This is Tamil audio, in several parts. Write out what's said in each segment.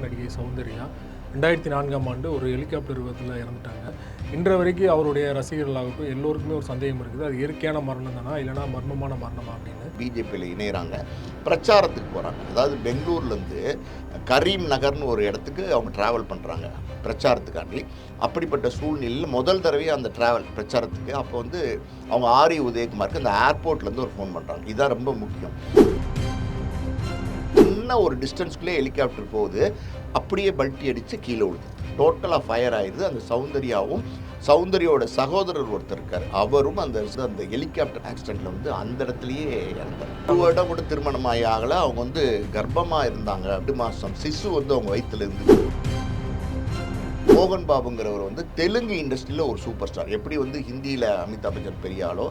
நடிகை சௌந்தர்யா 2004ஆம் ஆண்டு ஒரு ஹெலிகாப்டர் விபத்தில் இறந்துட்டாங்க. இன்று வரைக்கும் அவருடைய ரசிகர்களாகட்டும் எல்லோருக்குமே ஒரு சந்தேகம் இருக்குது, அது இயற்கையான மரணம் தானா இல்லைனா மர்மமான மரணமா அப்படின்னு. பிஜேபியில் இணைகிறாங்க, பிரச்சாரத்துக்கு போகிறாங்க. அதாவது பெங்களூர்லேருந்து கரீம் நகர்னு ஒரு இடத்துக்கு அவங்க ட்ராவல் பண்ணுறாங்க பிரச்சாரத்துக்காண்டி. அப்படிப்பட்ட சூழ்நிலையில் முதல் தடவையாக அந்த பிரச்சாரத்துக்கு அப்போ வந்து அவங்க ஆரி உதயகுமாருக்கு அந்த ஏர்போர்ட்லேருந்து ஒரு ஃபோன் பண்ணுறாங்க. இதுதான் ரொம்ப முக்கியம். சின்ன ஒரு டிஸ்டன்ஸ்குள்ளே ஹெலிகாப்டர் போகுது, அப்படியே பல்ட்டி அடித்து கீழே விழுது, டோட்டலாக ஃபயர் ஆயிடுது. அந்த சௌந்தர்யாவோட சகோதரர் ஒருத்தர் இருக்கார், அவரும் அந்த ஹெலிகாப்டர் ஆக்சிடென்ட்ல வந்து அந்த இடத்துலையே இறந்தார். 2 வருடம் கூட திருமணம் ஆகலை. அவங்க வந்து கர்ப்பமாக இருந்தாங்க. 2 மாதம் சிசு வந்து அவங்க வயிற்றுல இருந்து. மோகன் பாபுங்கிறவர் வந்து தெலுங்கு இண்டஸ்ட்ரியில் ஒரு சூப்பர் ஸ்டார். எப்படி வந்து ஹிந்தியில் அமிதாப் பச்சன் பெரிய ஆளோ,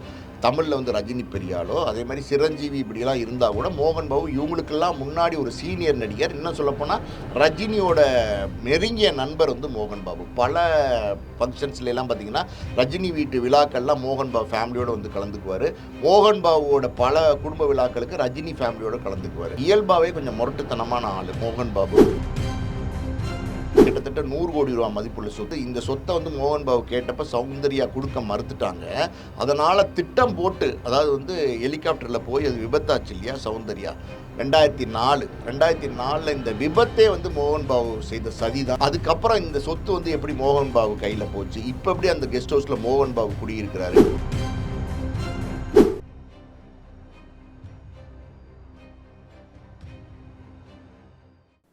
தமிழில் வந்து ரஜினி பெரிய ஆளோ, அதே மாதிரி சிரஞ்சீவி இப்படிலாம் இருந்தால் கூட மோகன் பாபு இவங்களுக்கெல்லாம் முன்னாடி ஒரு சீனியர் நடிகர். இன்னும் சொல்லப்போனால் ரஜினியோட நெருங்கிய நண்பர் வந்து மோகன் பாபு. பல ஃபங்க்ஷன்ஸ்லாம் பார்த்தீங்கன்னா ரஜினி வீட்டு விழாக்கள்லாம் மோகன் பாபு ஃபேமிலியோடு வந்து கலந்துக்குவார். மோகன் பாபுவோட பல குடும்ப விழாக்களுக்கு ரஜினி ஃபேமிலியோடு கலந்துக்குவார். இயல்பாகவே கொஞ்சம் முரட்டுத்தனமான ஆள் மோகன் பாபு. கிட்டத்தட்ட 100 கோடி ரூபா மதிப்புள்ள சொத்து. இந்த சொத்தை வந்து மோகன் பாபு கேட்டப்ப சௌந்தர்யா கொடுக்க மறுத்துட்டாங்க. அதனால் திட்டம் போட்டு, அதாவது வந்து ஹெலிகாப்டரில் போய் அது விபத்தாச்சு இல்லையா சௌந்தர்யா, 2004 இந்த விபத்தே வந்து மோகன் பாபு செய்த சதி தான். அதுக்கப்புறம் இந்த சொத்து வந்து எப்படி மோகன் பாபு கையில் போச்சு, இப்போ எப்படி அந்த கெஸ்ட் ஹவுஸில் மோகன் பாபு குடியிருக்கிறாரு.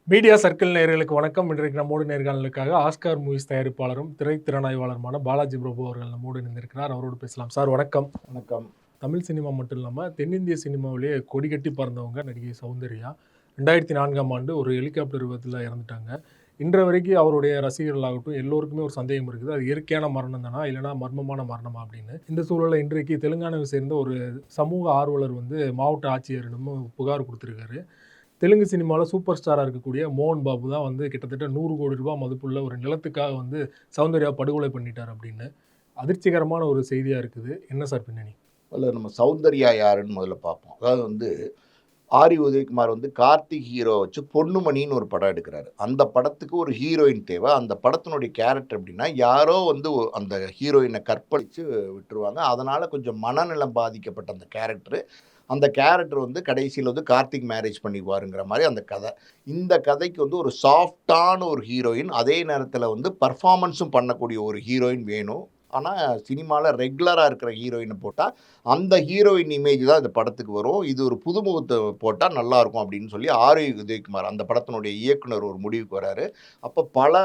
மீடியா சர்க்கிள் நேயர்களுக்கு வணக்கம். இன்றைக்கு நம்மோடு நேர்காணலுக்காக ஆஸ்கார் மூவிஸ் தயாரிப்பாளரும் திரைத்திறனாய்வாளருமான பாலாஜி பிரபு அவர்கள் நம்மோடு இணைந்திருக்கிறார். அவரோடு பேசலாம். சார் வணக்கம். வணக்கம். தமிழ் சினிமா மட்டும் இல்லாமல் தென்னிந்திய சினிமாவிலேயே கொடி கட்டி பறந்தவங்க நடிகை சௌந்தர்யா 2004ஆம் ஆண்டு ஒரு ஹெலிகாப்டர் விபத்தில் இறந்துட்டாங்க. இன்று வரைக்கும் அவருடைய ரசிகர்களாகட்டும் எல்லோருக்குமே ஒரு சந்தேகம் இருக்குது, அது இயற்கையான மரணம் தானா இல்லைனா மர்மமான மரணமா அப்படின்னு. இந்த சூழலில் இன்றைக்கு தெலுங்கானாவை சேர்ந்த ஒரு சமூக ஆர்வலர் வந்து மாவட்ட ஆட்சியரிடம் புகார் கொடுத்துருக்காரு. தெலுங்கு சினிமாவில் சூப்பர் ஸ்டாராக இருக்கக்கூடிய மோகன் பாபு தான் வந்து கிட்டத்தட்ட 100 கோடி ரூபாய் மதிப்புள்ள ஒரு நிலத்துக்காக வந்து சௌந்தர்யா படுகொலை பண்ணிட்டார் அப்படின்னு. அதிர்ச்சிகரமான ஒரு செய்தியாக இருக்குது. என்ன சார் பின்னணி? அதில் நம்ம சௌந்தர்யா யாருன்னு முதல்ல பார்ப்போம். அதாவது வந்து ஆரி உதயகுமார் வந்து கார்த்திக் ஹீரோ வச்சு பொன்னுமணின்னு ஒரு படம் எடுக்கிறாரு. அந்த படத்துக்கு ஒரு ஹீரோயின் தேவை. அந்த படத்தினுடைய கேரக்டர் எப்படின்னா, யாரோ வந்து அந்த ஹீரோயினை கற்பழித்து விட்டுருவாங்க. அதனால் கொஞ்சம் மனநலம் பாதிக்கப்பட்ட அந்த கேரக்டர் வந்து கடைசியில் வந்து கார்த்திக் மேரேஜ் பண்ணிக்குவாருங்கிற மாதிரி அந்த கதை. இந்த கதைக்கு வந்து ஒரு சாஃப்டான ஒரு ஹீரோயின், அதே நேரத்தில் வந்து பர்ஃபார்மன்ஸும் பண்ணக்கூடிய ஒரு ஹீரோயின் வேணும். ஆனால் சினிமாவில் ரெகுலராக இருக்கிற ஹீரோயினை போட்டால் அந்த ஹீரோயின் இமேஜ் தான் இந்த படத்துக்கு வரும். இது ஒரு புதுமுகத்தை போட்டால் நல்லாயிருக்கும் அப்படின்னு சொல்லி ஆரி உதயகுமார் அந்த படத்தினுடைய இயக்குனர் ஒரு முடிவுக்கு வராரு. அப்போ பல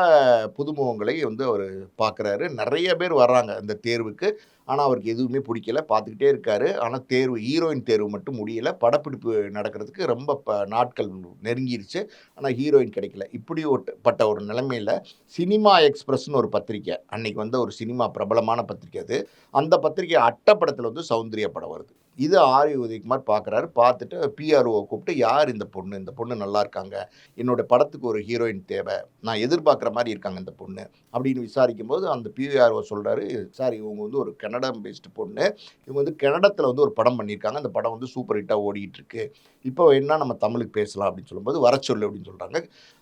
புதுமுகங்களை வந்து அவர் பார்க்குறாரு. நிறைய பேர் வர்றாங்க இந்த தேர்வுக்கு. ஆனால் அவருக்கு எதுவுமே பிடிக்கல, பார்த்துக்கிட்டே இருக்காரு. ஆனால் ஹீரோயின் தேர்வு மட்டும் முடியலை. படப்பிடிப்பு நடக்கிறதுக்கு ரொம்ப நாட்கள் நெருங்கிருச்சு. ஆனால் ஹீரோயின் கிடைக்கல. இப்படிப்பட்ட ஒரு நிலைமையில் சினிமா எக்ஸ்பிரஸ்னு ஒரு பத்திரிக்கை, அன்னைக்கு வந்து ஒரு சினிமா பிரபலமான பத்திரிக்கை அது. அந்த பத்திரிக்கை அட்டப்படத்தில் வந்து சௌந்தர்யா படம் வருது. இது ஆரி உதயகுமார் பார்க்குறாரு. பார்த்துட்டு பிஆர்ஓவை கூப்பிட்டு, யார் இந்த பொண்ணு நல்லா இருக்காங்க, என்னோட படத்துக்கு ஒரு ஹீரோயின் தேவை, நான் எதிர்பார்க்குற மாதிரி இருக்காங்க இந்த பொண்ணு அப்படின்னு விசாரிக்கும் போது அந்த பிஆர்ஓ சொல்கிறாரு, சார் இவங்க வந்து ஒரு கன்னடா பேஸ்டு பொண்ணு, இவங்க வந்து கன்னடத்தில் வந்து ஒரு படம் பண்ணியிருக்காங்க, அந்த படம் வந்து சூப்பர் ஹிட்டாக ஓடிட்டு இருக்கு, இப்போ என்ன நம்ம தமிழுக்கு பேசலாம் அப்படின்னு சொல்லும்போது வர சொல்லு அப்படின்னு சொல்கிறாங்க.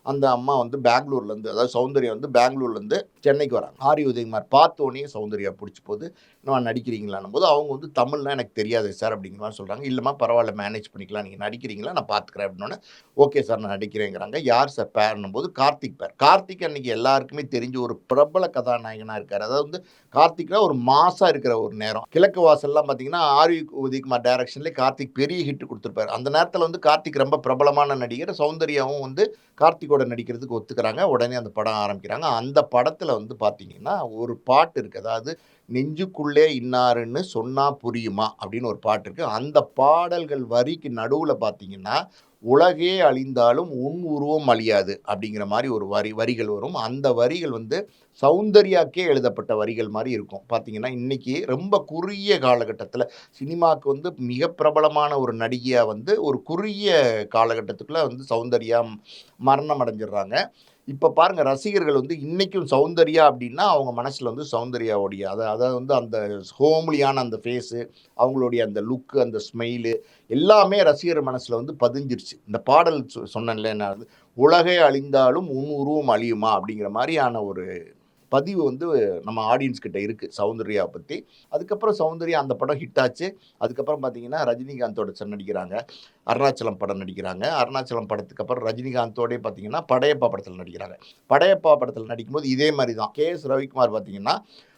அந்த அம்மா வந்து பெங்களூர்லேருந்து, அதாவது சௌந்தர்யா வந்து பெங்களூர்லேருந்து சென்னைக்கு வராங்க. ஆரி உதயகுமார் பார்த்தோன்னே சௌந்தர்யா பிடிச்சி போது, நான் நடிக்கிறீங்களான்னும் போது அவங்க வந்து தமிழ்லாம் எனக்கு தெரியாது சார் அப்படிங்கிற மாதிரி சொல்கிறாங்க. இல்லைம்மா பரவாயில்ல, மேனேஜ் பண்ணிக்கலாம், நீங்கள் நடிக்கிறீங்களா, நான் பார்த்துக்கிறேன் அப்படின்னோடனே ஓகே சார் நான் நடிக்கிறேங்கிறாங்க. யார் சார் பேர்னும் போது கார்த்திக் பேர். கார்த்திக் அன்றைக்கி எல்லாருக்குமே தெரிஞ்ச ஒரு பிரபல கதாநாயகனாக இருக்கார். அதாவது வந்து கார்த்திக்னா ஒரு மாசாக இருக்கிற ஒரு நேரம். கிழக்கு வாசல்லாம் பார்த்தீங்கன்னா ஆரி உதயகுமார் டைரக்ஷன்லேயே கார்த்திக் பெரிய ஹிட் கொடுத்துருப்பார். அந்த நேரத்தில் வந்து கார்த்திக் ரொம்ப பிரபலமான நடிகர். சௌந்தர்யாவும் வந்து கார்த்திகோட நடிக்கிறதுக்கு ஒத்துக்கிறாங்க. உடனே அந்த படம் ஆரம்பிக்கிறாங்க. அந்த படத்தில் வந்து பார்த்தீங்கன்னா ஒரு பாட்டு இருக்குது, அதாவது நெஞ்சுக்குள்ளே இன்னாருன்னு சொன்னா புரியுமா அப்படின்னு ஒரு பாட்டு இருக்குது. அந்த பாடல்கள் வரிக்கு நடுவில் பார்த்தீங்கன்னா, உலகே அழிந்தாலும் உன் உருவம் அழியாது அப்படிங்கிற மாதிரி ஒரு வரிகள் வரும். அந்த வரிகள் வந்து சௌந்தர்யாக்கே எழுதப்பட்ட வரிகள் மாதிரி இருக்கும். பார்த்தீங்கன்னா இன்றைக்கி ரொம்ப குறுகிய காலகட்டத்தில் சினிமாவுக்கு வந்து மிக பிரபலமான ஒரு நடிகையாக வந்து ஒரு குறுகிய காலகட்டத்துக்குள்ளே வந்து சௌந்தர்யா மரணம் அடைஞ்சிடுறாங்க. இப்போ பாருங்க ரசிகர்கள் வந்து இன்னைக்கும் சௌந்தர்யா அப்படின்னா அவங்க மனசில் வந்து சௌந்தர்யாவுடைய அதாவது வந்து அந்த ஹோம்லியான அந்த ஃபேஸு, அவங்களுடைய அந்த லுக்கு, அந்த ஸ்மைலு எல்லாமே ரசிகர் மனசில் வந்து பதிஞ்சிருச்சு. இந்த பாடல் சொன்னேன்ல நான் வந்து, "உலகே அழிந்தாலும் உன் உருவம் அழியுமா" அப்படிங்கிற மாதிரியான ஒரு பதிவு வந்து நம்ம ஆடியன்ஸ் கிட்ட இருக்கு சௌந்தர்யா பத்தி. அதுக்கப்புறம் சௌந்தர்யா அந்த படம் ஹிட் ஆச்சு. அதுக்கப்புறம் பார்த்தீங்கன்னா, ரஜினிகாந்தோட நடிக்கிறாங்க. அருணாச்சலம் படம் நடிக்கிறாங்க. அருணாச்சலம் படத்துக்கு அப்புறம் ரஜினிகாந்தோடயே பார்த்தீங்கன்னா, படையப்பா படத்தில நடிக்கிறாங்க. படையப்பா படத்தில நடிக்கும்போது இதே மாரி தான். கே.எஸ். ரவிக்குமார் பார்த்தீங்கன்னா,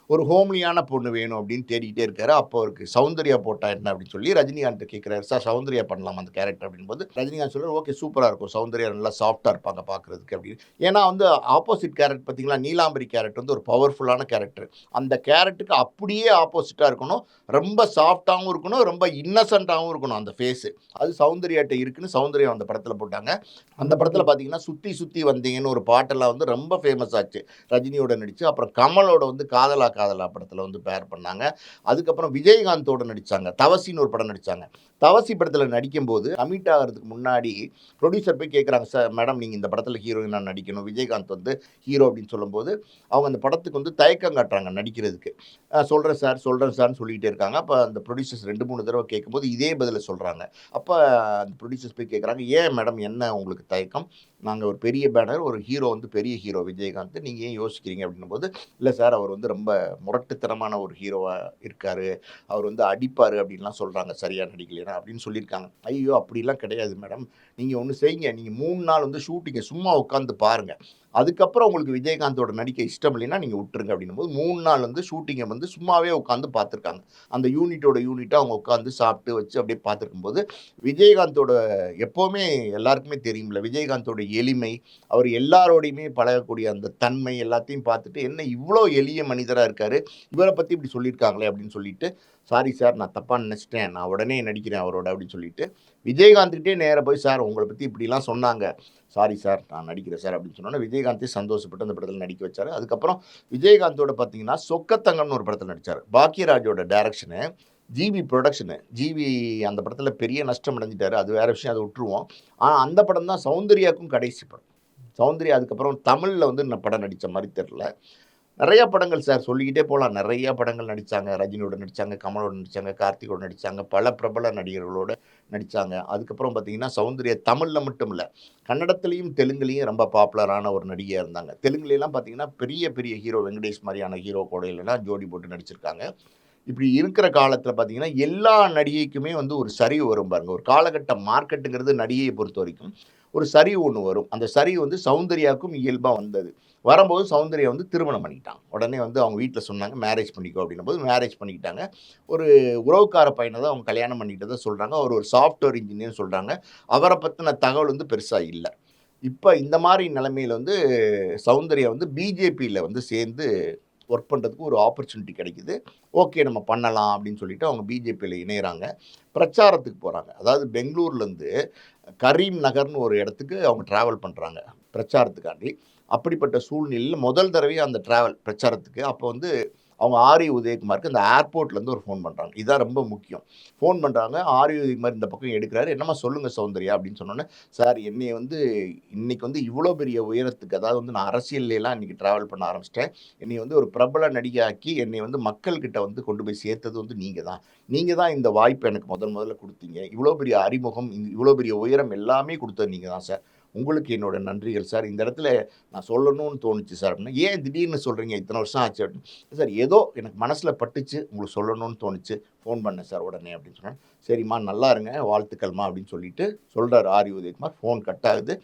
ஒரு ஹோம்லியான பொண்ணு வேணும் அப்படின்னு தேடிக்கிட்டே இருக்காரு. அப்போ அவருக்கு சௌந்தர்யா போட்டா என்ன அப்படின்னு சொல்லி ரஜினிகாந்த் கேட்கிறாரு. சார் சௌந்தர்யா பண்ணலாமா அந்த கேரக்டர் அப்படின்போது, ரஜினிகாந்த் சொல்றாரு, ஓகே சூப்பரா இருக்கும். சௌந்தர்யா நல்லா சாஃப்ட்டா இருப்பாங்க பார்க்கறதுக்கு அப்படின்னு. ஏன்னா வந்து ஆப்போசிட் கேரக்டர் பார்த்தீங்களா, நீலாம்பரி கேரக்டர் வந்து ஒரு பவர்ஃபுல்லான கேரக்டர். அந்த கேரக்டருக்கு அப்படியே ஆப்போசிட்டா இருக்கணும். ரொம்ப சாஃப்ட்டாவும் இருக்கணும், ரொம்ப இன்னசென்ட்டாவும் இருக்கணும் அந்த ஃபேஸு. அது சௌந்தர்யாட்ட இருக்குன்னு சௌந்தர்யா அந்த படத்தில் போட்டாங்க. அந்த படத்தில் பார்த்தீங்கன்னா, சுத்தி சுத்தி வந்தீங்கன்னு ஒரு பாட்டெல்லாம் வந்து ரொம்ப ஃபேமஸ் ஆச்சு. ரஜினியோட நடிச்சு, அப்புறம் கமலோட வந்து காதலா காதலா படத்தில் வந்து பேர் பண்ணாங்க. அதுக்கப்புறம் விஜயகாந்தோட நடிச்சாங்க. தவசின்னு ஒரு படம் நடிச்சாங்க. தவசி படத்தில் நடிக்கும்போது கமிட் ஆகிறதுக்கு முன்னாடி ப்ரொடியூசர் போய் கேட்குறாங்க, சார் மேடம் நீங்கள் இந்த படத்தில் ஹீரோயினா நடிக்கணும், விஜயகாந்த் வந்து ஹீரோ அப்படின்னு சொல்லும்போது அவங்க அந்த படத்துக்கு வந்து தயக்கம் காட்டுறாங்க நடிக்கிறதுக்கு. சொல்கிறேன் சார் சொல்கிறேன் சார்னு சொல்லிகிட்டே இருக்காங்க. அப்போ அந்த ப்ரொடியூசர்ஸ் 2, 3 தடவை கேட்கும்போது இதே பதிலை சொல்கிறாங்க. அப்போ அந்த ப்ரொடியூசர்ஸ் போய் கேட்குறாங்க, ஏன் மேடம் என்ன உங்களுக்கு தயக்கம், நாங்கள் ஒரு பெரிய பேனர், ஒரு ஹீரோ வந்து பெரிய ஹீரோ விஜயகாந்த், நீங்கள் ஏன் யோசிக்கிறீங்க அப்படின்னும்போது, இல்லை சார் அவர் வந்து ரொம்ப முரட்டுத்தனமான ஒரு ஹீரோவாக இருக்கார், அவர் வந்து அடிப்பார் அப்படின்லாம் சொல்கிறாங்க சரியாக நடிக்கலைன்னா அப்படின்னு சொல்லியிருக்காங்க. ஐயோ அப்படிலாம் கிடையாது மேடம், நீங்கள் ஒன்று செய்யுங்க, நீங்கள் 3 நாள் வந்து ஷூட்டிங்கை சும்மா உட்காந்து பாருங்கள், அதுக்கப்புறம் உங்களுக்கு விஜயகாந்தோட நடிக்க இஷ்டம் இல்லைன்னா நீங்கள் விட்டுருங்க அப்படின்னும்போது 3 நாள் வந்து ஷூட்டிங்கை வந்து சும்மாவே உட்காந்து பார்த்துருக்காங்க. அந்த யூனிட்டாக அவங்க உட்காந்து சாப்பிட்டு வச்சு அப்படியே பார்த்துருக்கும்போது விஜயகாந்தோட எப்போவுமே எல்லாருக்குமே தெரியும்ல, விஜயகாந்தோட எளிமை, அவர் எல்லாரோடையுமே பழகக்கூடிய அந்த தன்மை எல்லாத்தையும் பார்த்துட்டு, என்ன இவ்வளோ எளிய மனிதராக இருக்கார், இவரை பற்றி இப்படி சொல்லியிருக்காங்களே அப்படின்னு சொல்லிட்டு, சாரி சார் நான் தப்பாக நினச்சிட்டேன், நான் உடனே நடிக்கிறேன் அவரோட அப்படின்னு சொல்லிட்டு, விஜயகாந்த்கிட்டே நேராக போய் சார் உங்களை பற்றி இப்படிலாம் சொன்னாங்க, சாரி சார் நான் நடிக்கிறேன் சார் அப்படின்னு சொன்னோன்னே விஜயகாந்தே சந்தோஷப்பட்டு அந்த படத்தில் நடிக்க வச்சார். அதுக்கப்புறம் விஜயகாந்தோட பார்த்தீங்கன்னா சொக்கத்தங்கம்னு ஒரு படத்தில் நடித்தார். பாக்யராஜோட டைரக்ஷனு, ஜிவி ப்ரொடக்ஷனு. ஜிவி அந்த படத்தில் பெரிய நஷ்டம் அடைஞ்சிட்டாரு, அது வேறு விஷயம், அதை விட்டுருவோம். ஆனால் அந்த படம் தான் சௌந்தர்யாவுக்கும் கடைசி படம். சௌந்தர்யா அதுக்கப்புறம் தமிழில் வந்து நான் படம் நடித்த மாதிரி தெரில. நிறையா படங்கள் சார் சொல்லிக்கிட்டே போகலாம். நிறையா படங்கள் நடித்தாங்க. ரஜினியோட நடித்தாங்க, கமலோட நடித்தாங்க, கார்த்திகோட நடித்தாங்க, பல பிரபல நடிகர்களோட நடித்தாங்க. அதுக்கப்புறம் பார்த்தீங்கன்னா சௌந்தர்யா தமிழில் மட்டும் இல்லை, கன்னடத்துலேயும் தெலுங்குலேயும் ரொம்ப பாப்புலரான ஒரு நடிகையாக இருந்தாங்க. தெலுங்குலாம் பார்த்தீங்கன்னா பெரிய பெரிய ஹீரோ வெங்கடேஷ் மாதிரியான ஹீரோ கூட இல்லைனா ஜோடி போட்டு நடிச்சிருக்காங்க. இப்படி இருக்கிற காலத்தில் பார்த்தீங்கன்னா எல்லா நடிகைக்குமே வந்து ஒரு சரிவு வரும் பாருங்க. ஒரு காலகட்ட மார்க்கெட்டுங்கிறது நடிகையை பொறுத்த வரைக்கும் ஒரு சரிவு ஒன்று வரும். அந்த சரிவு வந்து சௌந்தர்யாவுக்கும் இயல்பாக வந்தது. வரும்போது சௌந்தர்யா வந்து திருமணம் பண்ணிக்கிட்டாங்க. உடனே வந்து அவங்க வீட்டில் சொன்னாங்க மேரேஜ் பண்ணிக்கோ அப்படின்னும்போது மேரேஜ் பண்ணிக்கிட்டாங்க. ஒரு உறவுக்கார பையனை தான் அவங்க கல்யாணம் பண்ணிக்கிட்டதை சொல்கிறாங்க. அவர் ஒரு சாஃப்ட்வேர் இன்ஜினியர்னு சொல்கிறாங்க. அவரை பற்றின தகவல் வந்து பெருசாக இல்லை. இப்போ இந்த மாதிரி நிலைமையில் வந்து சௌந்தர்யா வந்து பிஜேபியில் வந்து சேர்ந்து ஒர்க் பண்ணுறதுக்கு ஒரு ஆப்பர்ச்சுனிட்டி கிடைக்குது. ஓகே நம்ம பண்ணலாம் அப்படின்னு சொல்லிட்டு அவங்க பிஜேபியில் இணையிறாங்க. பிரச்சாரத்துக்கு போகிறாங்க. அதாவது பெங்களூர்லேருந்து கரீம் நகர்னு ஒரு இடத்துக்கு அவங்க ட்ராவல் பண்ணுறாங்க பிரச்சாரத்துக்காண்டி. அப்படிப்பட்ட சூழ்நிலையில் முதல் தடவையாக அந்த பிரச்சாரத்துக்கு அப்போ வந்து அவங்க ஆர்ஏ உதயகுமாருக்கு அந்த ஏர்போர்ட்லேருந்து ஒரு ஃபோன் பண்ணுறாங்க. இதுதான் ரொம்ப முக்கியம். ஃபோன் பண்ணுறாங்க. ஆர்ஏ உதயகுமார் இந்த பக்கம் எடுக்கிறாரு. என்னம்மா சொல்லுங்கள் சௌந்தர்யா அப்படின்னு சொன்னோன்னே, சார் என்னைய வந்து இன்னைக்கு வந்து இவ்வளோ பெரிய உயரத்துக்கு, அதாவது வந்து நான் அரசியல்லாம் இன்றைக்கி ட்ராவல் பண்ண ஆரம்பிச்சிட்டேன். என்னை வந்து ஒரு பிரபல நடிகையாக்கி என்னை வந்து மக்கள்கிட்ட வந்து கொண்டு போய் சேர்த்தது வந்து நீங்கள் தான். நீங்கள் தான் இந்த வாய்ப்பு எனக்கு முதல்ல கொடுத்தீங்க. இவ்வளோ பெரிய அறிமுகம், இவ்வளோ பெரிய உயரம் எல்லாமே கொடுத்தது நீங்கள் தான் சார். உங்களுக்கு என்னோட நன்றிகள் சார். இந்த இடத்துல நான் சொல்லணும்னு தோணுச்சு சார் அப்படின்னா, ஏன் திடீர்னு சொல்கிறீங்க இத்தனை வருஷம் ஆச்சு அப்படின்னு. சார் ஏதோ எனக்கு மனசில் பட்டுச்சு, உங்களுக்கு சொல்லணும்னு தோணுச்சு, ஃபோன் பண்ணேன் சார் உடனே அப்படின்னு சொன்னேன். சரிம்மா நல்லா இருங்க, வாழ்த்துக்கள்மா அப்படின்னு சொல்லிட்டு சொல்கிறார் ஆர்ஏ உதயகுமார். ஃபோன் கட் ஆகுது.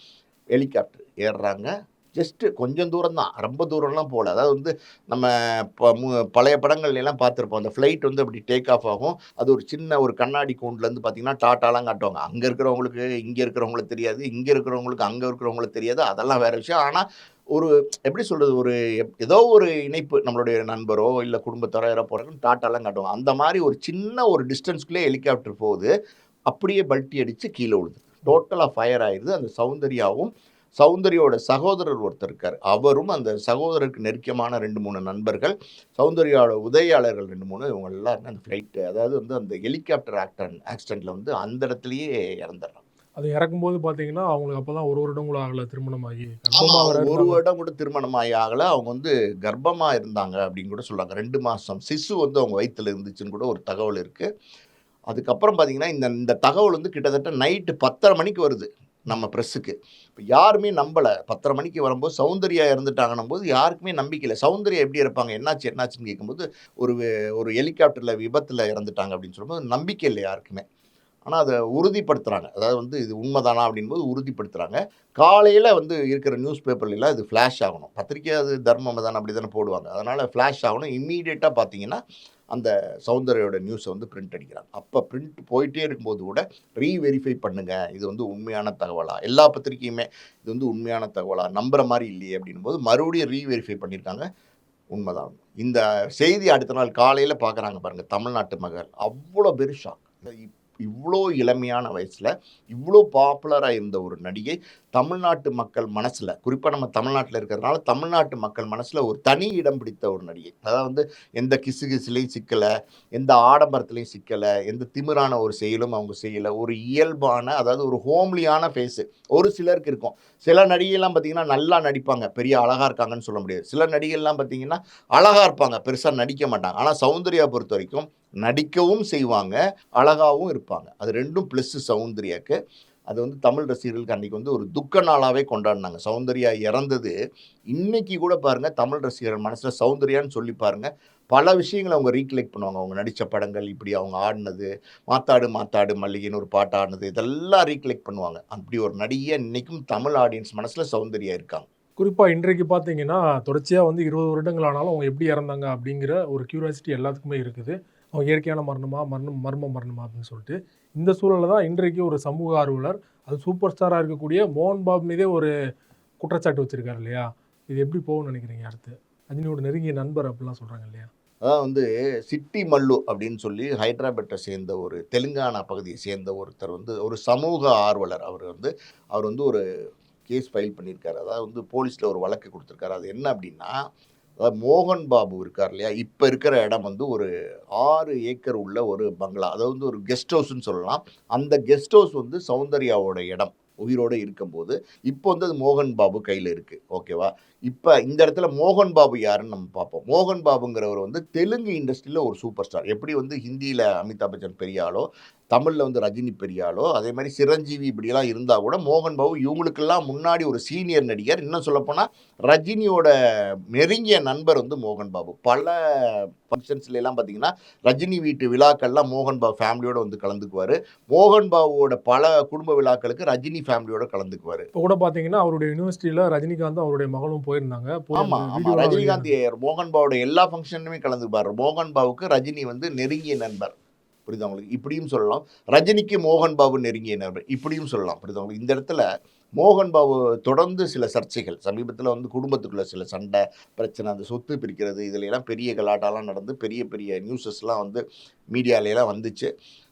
ஹெலிகாப்டர் ஏறுறாங்க. ஜஸ்ட்டு கொஞ்சம் தூரம் தான், ரொம்ப தூரம்லாம் போகல. அதாவது வந்து நம்ம பழைய படங்கள்லாம் பார்த்துருப்போம். அந்த ஃப்ளைட் வந்து அப்படி டேக் ஆஃப் ஆகும். அது ஒரு சின்ன ஒரு கண்ணாடி கூண்டுலேருந்து பார்த்தீங்கன்னா டாட்டாலாம் காட்டுவாங்க. அங்கே இருக்கிறவங்களுக்கு இங்கே இருக்கிறவங்களுக்கு தெரியாது, இங்கே இருக்கிறவங்களுக்கு அங்கே இருக்கிறவங்களுக்கு தெரியாது, அதெல்லாம் வேறு விஷயம். ஆனால் ஒரு எப்படி சொல்கிறது, ஒரு ஏதோ ஒரு இணைப்பு, நம்மளுடைய நண்பரோ இல்லை குடும்பத்தாரோ யாரோ போகிறாங்கன்னு டாட்டாலாம் காட்டுவாங்க. அந்த மாதிரி ஒரு சின்ன ஒரு டிஸ்டன்ஸ்குள்ளே ஹெலிகாப்டர் போகுது. அப்படியே பல்ட்டி அடித்து கீழே விழுது. டோட்டலாக ஃபயர் ஆயிடுது. அந்த சௌந்தர்யாவோட சகோதரர் ஒருத்தர் இருக்கார். அவரும் அந்த சகோதரருக்கு நெருக்கமான 2, 3 நண்பர்கள், சௌந்தர்யாவோட உதவியாளர்கள் 2, 3 இவங்க எல்லாருமே அந்த ஃப்ளைட்டு, அதாவது வந்து அந்த ஹெலிகாப்டர் ஆக்சிடென்ட்டில் வந்து அந்த இடத்துலையே இறந்துடுறாங்க. அது இறக்கும்போது பார்த்தீங்கன்னா, அவங்களுக்கு அப்பதான் 1 வருடம் கூட ஆகல திருமணமாகி. ஆமா. கர்ப்பமா வேற அவங்க 1 இருந்தாங்க. வருடம் கூட திருமணமாகி ஆகல. அவங்க வந்து கர்ப்பமா இருந்தாங்க அப்படின்னு கூட சொல்றாங்க. 2 மாசம் சிசு வந்து அவங்க வயித்துல இருந்துச்சுன்னு கூட ஒரு தகவல் இருக்கு. அதுக்கப்புறம் பார்த்தீங்கன்னா, இந்த இந்த தகவல் வந்து கிட்டத்தட்ட நைட்டு 10:30 மணிக்கு வருது. நம்ம பிரஸ்ஸுக்கு. இப்ப யாருமே நம்பல. 10:30 மணிக்கு வரும்போது சௌந்தர்யா இறந்துட்டாங்கன்னும்போது யாருக்குமே நம்பிக்கை இல்ல. சௌந்தர்யா எப்படி இறப்பாங்க? என்னாச்சு, என்னாச்சுன்னு கேட்கும்போது, ஒரு ஒரு ஹெலிகாப்டர்ல விபத்துல இறந்துட்டாங்க அப்படின்னு சொல்லும்போது நம்பிக்கை இல்ல யாருக்குமே. ஆனா அத உறுதிப்படுத்துறாங்க. அதாவது வந்து இது உண்மதானா அப்படின்போது உறுதிப்படுத்துறாங்க. காலையில வந்து இருக்கிற நியூஸ் பேப்பர்லலாம் இது ஃபிளாஷ் ஆகணும். பத்திரிக்கை அது தர்மம் தான அப்படி தானே போடுவாங்க. அதனால ஃபிளாஷ் ஆகணும். இம்மீடியட்டா பார்த்தீங்கன்னா, அந்த சௌந்தர்யாவோட நியூஸ வந்து பிரிண்ட் அடிக்கிறாங்க. அப்ப பிரிண்ட் போயிட்டே இருக்கும்போது கூட வெரிஃபை பண்ணுங்க. இது வந்து உண்மையான தகவலா? எல்லா பத்திரிக்கையுமே இது வந்து உண்மையான தகவலா? நம்புற மாரி இல்லையே அப்படின்னும்போது மறுபடியும் வெரிஃபை பண்ணியிருக்காங்க. உண்மதான். இந்த செய்தி அடுத்த நாள் காலையில பார்க்குறாங்க பாருங்க தமிழ்நாட்டு மக்கள். அவ்வளோ பெரிய ஷாக். இவ்ளோ இளமையான வயசுல, இவ்ளோ பாப்புலரா இருந்த ஒரு நடிகை, தமிழ்நாட்டு மக்கள் மனசுல, குறிப்பா நம்ம தமிழ்நாட்டுல இருக்கிறதுனால, தமிழ்நாட்டு மக்கள் மனசுல ஒரு தனி இடம் பிடித்த ஒரு நடிகை. அதாவது வந்து எந்த கிசுகிசுலயும் சிக்கல, எந்த ஆடம்பரத்திலயும் சிக்கல, எந்த திமிரான ஒரு செயலும் அவங்க செய்யல. ஒரு இயல்பான, அதாவது ஒரு ஹோம்லியான ஃபேஸு. ஒரு சிலருக்கு இருக்கும். சில நடிகைலாம் பார்த்தீங்கன்னா, நல்லா நடிப்பாங்க. பெரிய அழகா இருக்காங்கன்னு சொல்ல முடியாது. சில நடிகைலாம் பார்த்தீங்கன்னா, அழகா இருப்பாங்க. பெருசா நடிக்க மாட்டாங்க. ஆனா சௌந்தர்யா பொறுத்தவரைக்கும் நடிக்கவும் செய்வாங்க, அழகாவும் இருப்பாங்க. அது 2ம் ப்ளஸ் சௌந்தர்யாக்கு. அது வந்து தமிழ் ரசிகர்களுக்கு அன்னைக்கு வந்து ஒரு துக்க நாளாவே கொண்டாடுனாங்க. சௌந்தர்யா இறந்தது, இன்னைக்கு கூட பாருங்க தமிழ் ரசிகர்கள் மனசுல சௌந்தர்யான்னு சொல்லி பாருங்க, பல விஷயங்கள அவங்க ரீகலெக்ட் பண்ணுவாங்க. அவங்க நடிச்ச படங்கள், இப்படி அவங்க ஆடுனது, "மாத்தாடு மாத்தாடு மல்லிகைன்னு" ஒரு பாட்டு ஆடுனது, இதெல்லாம் ரீகலெக்ட் பண்ணுவாங்க. அப்படி ஒரு நடிகையா இன்னைக்கும் தமிழ் ஆடியன்ஸ் மனசுல சௌந்தர்யா இருக்காங்க. குறிப்பா இன்றைக்கு பார்த்தீங்கன்னா, தொடர்ச்சியா வந்து 20 வருடங்கள் ஆனாலும் அவங்க எப்படி இறந்தாங்க அப்படிங்கிற ஒரு கியூரியாசிட்டி எல்லாத்துக்குமே இருக்குது. அவங்க இயற்கையான மரணமா, மர்ம மரணமா அப்படின்னு சொல்லிட்டு. இந்த சூழல்ல தான் இன்றைக்கு ஒரு சமூக ஆர்வலர், அது சூப்பர் ஸ்டாரா இருக்கக்கூடிய மோகன் பாபு மீதே ஒரு குற்றச்சாட்டு வச்சிருக்காரு இல்லையா? இது எப்படி போகும்னு நினைக்கிறீங்க அடுத்து? ரஜினியோட நெருங்கிய நண்பர் அப்படிலாம் சொல்றாங்க இல்லையா? அதாவது வந்து சிட்டி மல்லு அப்படின்னு சொல்லி ஹைதராபாத்தை சேர்ந்த ஒரு தெலுங்கானா பகுதியை சேர்ந்த ஒருத்தர் வந்து ஒரு சமூக ஆர்வலர். அவர் வந்து ஒரு கேஸ் ஃபைல் பண்ணியிருக்காரு. அதாவது வந்து போலீஸ்ல ஒரு வழக்கு குடுத்துருக்காரு. அது என்ன அப்டின்னா, அதாவது மோகன் பாபு இருக்கார் இல்லையா? இப்ப இருக்கிற இடம் வந்து ஒரு 6 ஏக்கர் உள்ள ஒரு பங்களா. அதாவது வந்து ஒரு கெஸ்ட் ஹவுஸ்ன்னு சொல்லலாம். அந்த கெஸ்ட் ஹவுஸ் வந்து சௌந்தர்யாவோட இடம். உயிரோட இருக்கும்போது, இப்போ வந்து அது மோகன் பாபு கையில இருக்கு. ஓகேவா? இப்ப இந்த இடத்துல மோகன் பாபு யாருன்னு நம்ம பார்ப்போம். மோகன் பாபுங்கிறவர் வந்து தெலுங்கு இண்டஸ்ட்ரியில ஒரு சூப்பர் ஸ்டார். எப்படி வந்து ஹிந்தியில அமிதாப் பச்சன் பெரிய ஆளோ, தமிழ்ல வந்து ரஜினி பெரிய ஆளோ, அதே மாரி சிரஞ்சீவி இப்படியெல்லாம் இருந்தா கூட, மோகன் பாபு இவங்களுக்கெல்லாம் முன்னாடி ஒரு சீனியர் நடிகர். இன்னும் சொல்லப்போனா, ரஜினியோட நெருங்கிய நண்பர் வந்து மோகன் பாபு. பல ஃபங்ஷன்ஸ்லலாம் பார்த்தீங்கன்னா, ரஜினி வீட்டு விழாக்கள்லாம் மோகன் பாபு ஃபேமிலியோட வந்து கலந்துக்குவாரு. மோகன் பாபுவோட பல குடும்ப விழாக்களுக்கு ரஜினி ஃபேமிலியோட கலந்துக்குவாரு. இப்போ கூட பார்த்தீங்கன்னா, அவருடைய யுனிவர்சிட்டியில ரஜினிகாந்தும், அவருடைய மகளும் போயிருந்தாங்க. போய் ஆமா, அந்த ஆமா. வீடியோலாம் ரஜினிகாந்த் வெளியானது. மோகன் பாபுவோட எல்லா ஃபங்ஷன்லயுமே கலந்துப்பாரு. மோகன் பாபுக்கு ரஜினி வந்து நெருங்கிய நண்பர். புரியுதா உங்களுக்கு? இப்படியும் சொல்லலாம். ரஜினிக்கு மோகன் பாபு நெருங்கிய நண்பர். இப்படியும் சொல்லலாம். புரியுதா உங்களுக்கு? இந்த இடத்துல மோகன் பாபு தொடர்ந்து சில சர்ச்சைகள், சமீபத்தில வந்து குடும்பத்துக்குள்ள சில சண்டை, பிரச்சனை, அந்த சொத்து பிரிக்கிறது, இதுல எல்லாம் பெரிய கலாட்டாலாம் நடந்து, பெரிய பெரிய நியூஸஸ்லாம் வந்து மீடியாலலாம் வந்துச்சு.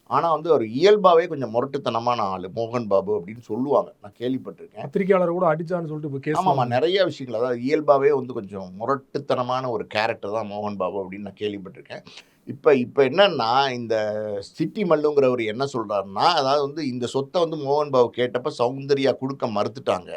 ஆனா வந்து அவர் இயல்பாவே கொஞ்சம் முரட்டுத்தனமான ஆளு. மோகன் பாபு அப்படின்னு சொல்லுவாங்க. நான் கேள்விப்பட்டிருக்கேன். பத்திரிக்கையாளர் கூட அடிச்சான்னு சொல்லிட்டு இப்போ கேஸ்லாம் ஆமாமா. வந்து நெறைய விஷயங்கள். அதாவது இயல்பாவே வந்து கொஞ்சம் முரட்டுத்தனமான ஒரு கேரக்டர் தான் மோகன் பாபு அப்படின்னு நான் கேள்விப்பட்டிருக்கேன். இப்ப இப்ப என்னன்னா, இந்த சிட்டி மல்லுங்கிறவரு என்ன சொல்றாருன்னா, அதாவது வந்து இந்த சொத்த வந்து மோகன் பாபு கேட்டப்ப சௌந்தர்யா குடுக்க மறுத்துட்டாங்க.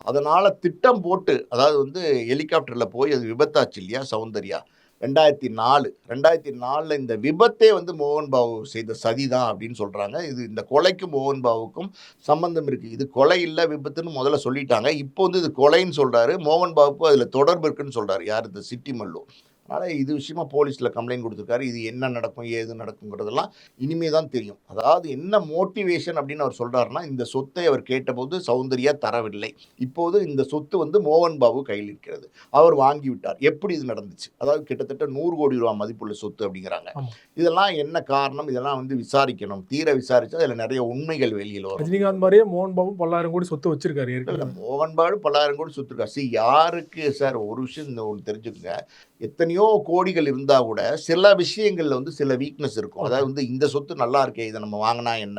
அதனால திட்டம் போட்டு, அதாவது வந்து ஹெலிகாப்டர்ல போய் அது விபத்தாச்சு இல்லையா சௌந்தர்யா? 2004 2004ல இந்த விபத்தே வந்து மோகன் பாபு செய்த சதி தான் அப்படின்னு சொல்றாங்க. இந்த கொலைக்கும் மோகன் பாபுக்கும் சம்பந்தம் இருக்கு. இது கொலை இல்ல, விபத்துன்னு முதல்ல சொல்லிட்டாங்க. இப்போ வந்து இது கொலைன்னு சொல்றாரு. மோகன் பாபுக்கும் அதில தொடர்பு இருக்குன்னு சொல்றாரு. யாரு? இந்த சிட்டி மல்லு. அதனால இது விஷயமா போலீஸ்ல கம்ப்ளைண்ட் குடுத்துருக்காரு. இது என்ன நடக்கும்? ஏது நடக்குங்கிறதெல்லாம் இனிமே தான் தெரியும். அதாவது என்ன மோட்டிவேஷன் அப்படின்னு அவர் சொல்றாருன்னா, இந்த சொத்தை அவர் கேட்டபோது சௌந்தர்யா தரவில்லை. இப்போது இந்த சொத்து வந்து மோகன் பாபு கையில் இருக்கிறது. அவர் வாங்கி விட்டார். எப்படி இது நடந்துச்சு? அதாவது கிட்டத்தட்ட ரூ. 100,00,00,000 மதிப்புள்ள சொத்து அப்படிங்கிறாங்க. ஆமா. இதெல்லாம் என்ன காரணம்? இதெல்லாம் வந்து விசாரிக்கணும். தீர விசாரிச்சா அதில நெறைய உண்மைகள் வெளியில வரும். ரஜினிகாந்த் மாரியே மோகன் பாபும் பல்லாயிரம் கோடி சொத்து வச்சிருக்காரு இல்ல ஏற்கனவே. மோகன் பாபு பல்லாயிரம் கோடி சொத்து இருக்காரு. யாருக்கு சார் ஒரு விஷயம் ஒண்ணு தெரிஞ்சுக்கங்க. எத்தனையோ கோடிகள் இருந்தா கூட, சில விஷயங்கள்ல வந்து சில வீக்னஸ் இருக்கும். ஓகே. அதாவது வந்து இந்த சொத்து நல்லா இருக்கே, இத நம்ம வாங்குனா என்ன?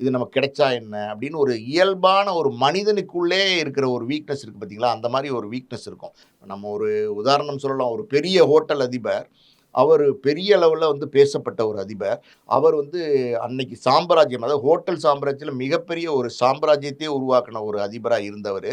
இது நமக்கு கிடைச்சா என்ன? அப்படின்னு ஒரு இயல்பான ஒரு மனிதனுக்குள்ளே இருக்கிற ஒரு வீக்னஸ் இருக்கு பார்த்தீங்களா? அந்த மாரி ஒரு வீக்னஸ் இருக்கும். நம்ம ஒரு உதாரணம் சொல்லலாம். ஒரு பெரிய ஹோட்டல் அதிபர் அவர் பெரிய அளவில் வந்து பேசப்பட்ட ஒரு அதிபர். அவர் வந்து அன்னைக்கு சாம்ராஜ்யம், அதாவது ஹோட்டல் சாம்ராஜ்யத்தில் மிகப்பெரிய ஒரு சாம்ராஜ்யத்தையே உருவாக்கின ஒரு அதிபராக இருந்தவர்.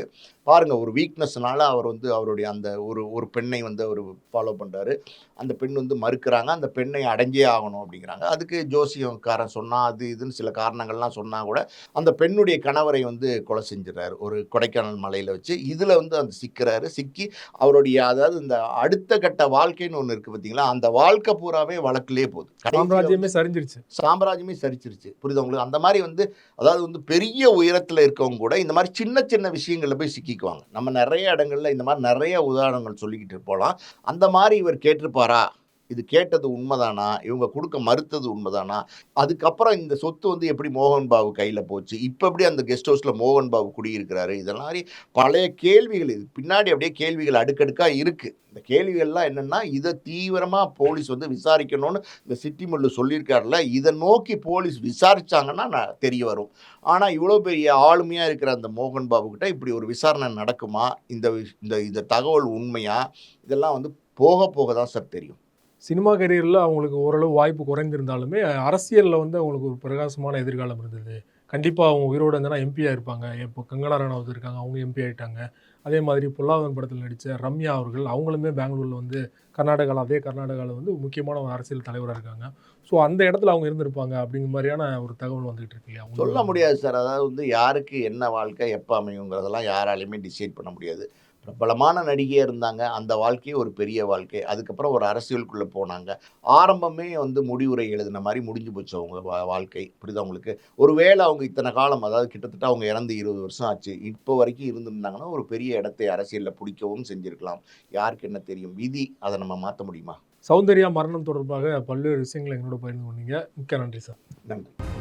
பாருங்க, ஒரு வீக்னஸ்னால அவர் வந்து அவருடைய அந்த ஒரு ஒரு பெண்ணை வந்து அவர் ஃபாலோ பண்ணுறாரு. அந்த பெண் வந்து மறுக்கிறாங்க. அந்த பெண்ணை அடைஞ்சே ஆகணும் அப்படிங்கிறாங்க. அதுக்கு ஜோசியக்காரன் சொன்னா, அது இதுன்னு சில காரணங்கள்லாம் சொன்னா கூட, அந்த பெண்ணுடைய கணவரை வந்து கொலை செஞ்சுறாரு. ஒரு கொடைக்கானல் மலையில வச்சு. இதில வந்து அந்த சிக்குறாரு. சிக்கி அவருடைய, அதாவது இந்த அடுத்த கட்ட வாழ்க்கைன்னு ஒண்ணு இருக்கு பார்த்தீங்களா? அந்த வாழ்க்கை பூராவே வழக்கிலேயே போகுது. கடைசியில சாம்ராஜ்யமே வந்து சரிஞ்சிருச்சு. சாம்ராஜ்யமே சரிச்சிருச்சு. புரியுதா உங்களுக்கு? அந்த மாரி வந்து, அதாவது வந்து பெரிய உயரத்தில இருக்கவங்க கூட இந்த மாரி சின்ன சின்ன விஷயங்கள்ல போய் சிக்கிக்குவாங்க. நம்ம நெறைய இடங்கள்ல இந்த மாரி நெறைய உதாரணங்கள் சொல்லிக்கிட்டு போலாம். அந்த மாரி இவர் கேட்டிருப்பாரா? இது கேட்டது உண்மதானா? இவங்க குடுக்க மறுத்தது உண்மதானா? அதுக்கப்புறம் இந்த சொத்து வந்து எப்படி மோகன் பாபு கையில போச்சு? இப்ப எப்படி அந்த கெஸ்ட் ஹவுஸ்ல மோகன் பாபு குடியிருக்கிறாரு? இதெல்லாம் மாரி பழைய கேள்விகள், இது பின்னாடி அப்படியே கேள்விகள் அடுக்கடுக்கா இருக்கு. இந்த கேள்விகள்லாம் என்னன்னா, இத தீவிரமா போலீஸ் வந்து விசாரிக்கணும்னு இந்த சிட்டிமுல்லு சொல்லியிருக்காருல்ல, இத நோக்கி போலீஸ் விசாரிச்சாங்கன்னா தெரிய வரும். ஆனா, இவ்வளோ பெரிய ஆளுமையா இருக்கிற அந்த மோகன் பாபு கிட்ட இப்படி ஒரு விசாரணை நடக்குமா? இந்த இந்த தகவல் உண்மையா? இதெல்லாம் வந்து போக போக தான் சார் தெரியும். சினிமா கரியர்ல அவங்களுக்கு ஓரளவு வாய்ப்பு குறைந்திருந்தாலுமே, அரசியல்ல வந்து அவங்களுக்கு ஒரு பிரகாசமான எதிர்காலம் இருந்தது. கண்டிப்பா அவங்க உயிரோட இருந்தனா எம்பியா இருப்பாங்க. இப்போ கங்கனா ரனாவத் இருக்காங்க. அவங்க எம்பி ஆயிட்டாங்க. அதே மாதிரி பொல்லாதவன் படத்துல நடிச்ச ரம்யா அவர்கள், அவங்களுமே பெங்களூர்ல வந்து அதே கர்நாடகால வந்து முக்கியமான ஒரு அரசியல் தலைவரா இருக்காங்க. ஸோ அந்த இடத்துல அவங்க இருந்திருப்பாங்க அப்படிங்கிற மாரியான ஒரு தகவல் வந்துகிட்டு இருக்கு இல்லையா? சொல்ல உங்களோட முடியாது சார். அதாவது வந்து யாருக்கு என்ன வாழ்க்கை எப்ப அமையுங்கிறதெல்லாம் யாராலயுமே டிசைட் பண்ண முடியாது. பிரபலமான நடிகையா இருந்தாங்க. அந்த வாழ்க்கையே ஒரு பெரிய வாழ்க்கை. அதுக்கப்புறம் ஒரு அரசியலுக்குள்ள போனாங்க. ஆரம்பமே வந்து முடிவுரை எழுதின மாரி முடிஞ்சு போச்சு அவங்க வாழ்க்கை. புரியுதா உங்களுக்கு? ஒருவேள அவங்க இத்தன காலம், அதாவது கிட்டத்தட்ட அவங்க இறந்து 20 வருஷம் ஆச்சு. இப்போ வரைக்கும் இருந்திருந்தாங்கன்னா, ஒரு பெரிய இடத்தை அரசியல்ல பிடிக்கவும் செஞ்சிருக்கலாம். யாருக்கு என்ன தெரியும்? விதி அத நம்ம மாத்த முடியுமா? சௌந்தர்யா மரணம் தொடர்பாக பல்வேறு விஷயங்கள எங்களோட பகிர்ந்து கொண்டீங்க. மிக்க நன்றி சார். நன்றி.